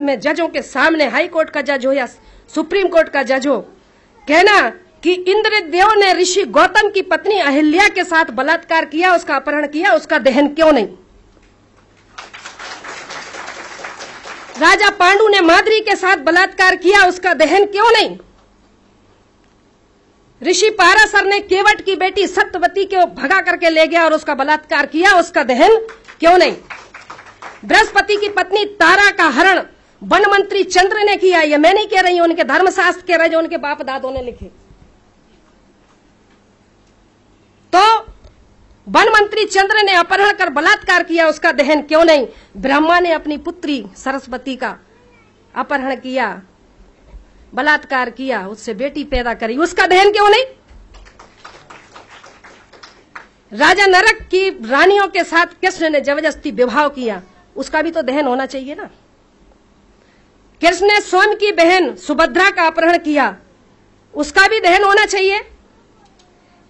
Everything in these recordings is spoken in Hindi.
में जजों के सामने, हाई कोर्ट का जज हो या सुप्रीम कोर्ट का जज हो, कहना कि इंद्रदेव ने ऋषि गौतम की पत्नी अहिल्या के साथ बलात्कार किया, उसका अपहरण किया, उसका दहन क्यों नहीं? राजा पांडु ने माद्री के साथ बलात्कार किया, उसका दहन क्यों नहीं? ऋषि पाराशर ने केवट की बेटी सत्यवती को भगा करके ले गया और उसका बलात्कार किया, उसका दहन क्यों नहीं? बृहस्पति की पत्नी तारा का हरण वन मंत्री चंद्र ने किया। ये मैं नहीं कह रही हूं, उनके धर्मशास्त्र कह रहे जो उनके बाप दादों ने लिखे। तो वन मंत्री चंद्र ने अपहरण कर बलात्कार किया, उसका दहन क्यों नहीं? ब्रह्मा ने अपनी पुत्री सरस्वती का अपहरण किया, बलात्कार किया, उससे बेटी पैदा करी, उसका दहन क्यों नहीं? राजा नरक की रानियों के साथ कृष्ण ने जबरदस्ती विवाह किया, उसका भी तो दहन होना चाहिए ना। कृष्ण ने स्वयं की बहन सुभद्रा का अपहरण किया, उसका भी दहन होना चाहिए।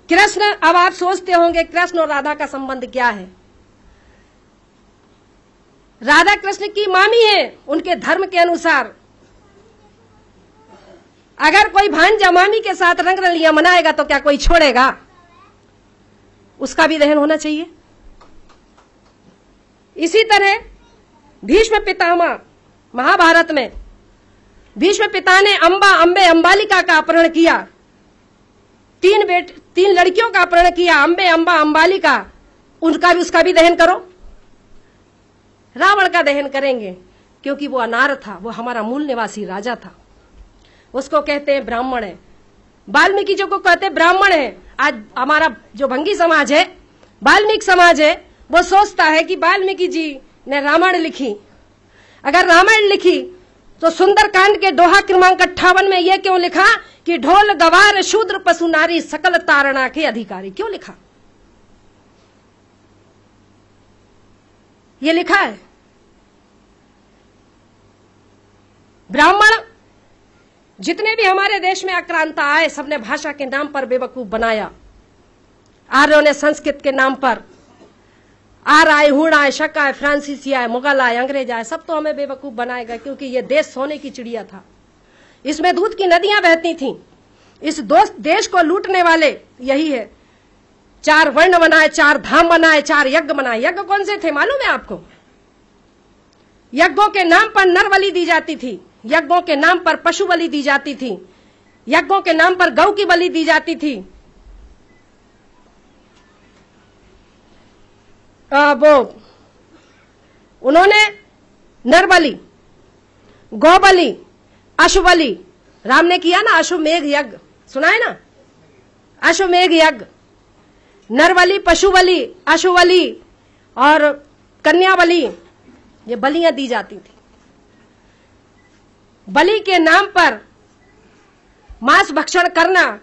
कृष्ण, अब आप सोचते होंगे कृष्ण और राधा का संबंध क्या है? राधा कृष्ण की मामी है, उनके धर्म के अनुसार अगर कोई भांजा मामी के साथ रंग रलियां मनाएगा तो क्या कोई छोड़ेगा? उसका भी दहन होना चाहिए। इसी तरह भीष्म पितामह, महाभारत में भीष्म पिता ने अंबे अंबालिका का अपहरण किया, तीन लड़कियों का अपहरण किया, अंबे, अंबा, अंबालिका, उसका भी दहन करो। रावण का दहन करेंगे क्योंकि वो अनार था, वो हमारा मूल निवासी राजा था, उसको कहते हैं ब्राह्मण है। वाल्मीकि जी को कहते हैं ब्राह्मण है। आज हमारा जो भंगी समाज है, वाल्मीकि समाज है, वो सोचता है कि वाल्मीकि जी ने रामायण लिखी। अगर रामायण लिखी तो सुंदरकांड के दोहा क्रमांक 58 में यह क्यों लिखा कि ढोल गवार शूद्र पशु नारी सकल तारणा के अधिकारी? क्यों लिखा? ये लिखा है। ब्राह्मण जितने भी हमारे देश में आक्रांता आए, सबने भाषा के नाम पर बेवकूफ बनाया। आर्यों ने संस्कृत के नाम पर, आर आए, हुण आए, शक आए, फ्रांसीसी आए, मुगल आए, अंग्रेज आए, सब तो हमें बेवकूफ बनाएगा, क्योंकि ये देश सोने की चिड़िया था, इसमें दूध की नदियां बहती थीं। इस देश को लूटने वाले यही है। 4 वर्ण बनाए, 4 धाम बनाए, 4 यज्ञ बनाए। यज्ञ कौन से थे मालूम है आपको? यज्ञों के नाम पर नर बलि दी जाती थी, यज्ञों के नाम पर पशु बलि दी जाती थी, यज्ञों के नाम पर गौ की बलि दी जाती थी। वो उन्होंने नर बलि, गौ बलि, अश्व बलि, राम ने किया ना अश्वमेघ यज्ञ, सुना है ना? अश्वमेघ यज्ञ, नर बलि, पशु बलि, अश्व बलि और कन्या बलि, ये बलियां दी जाती थी। बलि के नाम पर मांस भक्षण करना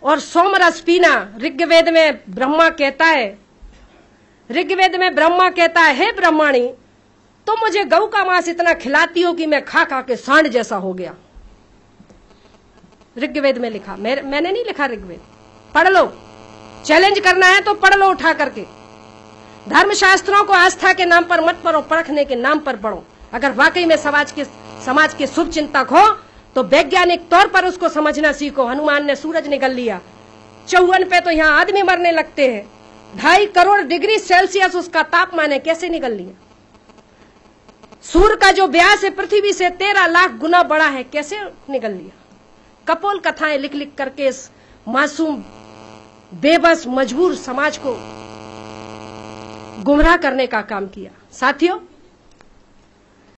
और सोमरस पीना, ऋग्वेद में ब्रह्मा कहता है, ऋग्वेद में ब्रह्मा कहता है, हे ब्रह्माणी, तुम तो मुझे गऊ का मांस इतना खिलाती हो कि मैं खा खा के सांड जैसा हो गया। ऋग्वेद में लिखा, मैंने नहीं लिखा, ऋग्वेद पढ़ लो। चैलेंज करना है तो पढ़ लो उठा करके। धर्मशास्त्रों को आस्था के नाम पर मत पढ़ो, परखने के नाम पर पढ़ो। अगर वाकई में समाज के शुभ चिंतक हो तो वैज्ञानिक तौर पर उसको समझना सीखो। हनुमान ने सूरज निगल लिया, 54 पे तो यहाँ आदमी मरने लगते हैं, 2.5 करोड़ डिग्री सेल्सियस उसका तापमान है, कैसे निगल लिया? सूर्य का जो व्यास है पृथ्वी से 13 लाख गुना बड़ा है, कैसे निगल लिया? कपोल कथाएं लिख लिख करके इस मासूम, बेबस, मजबूर समाज को गुमराह करने का काम किया। साथियों,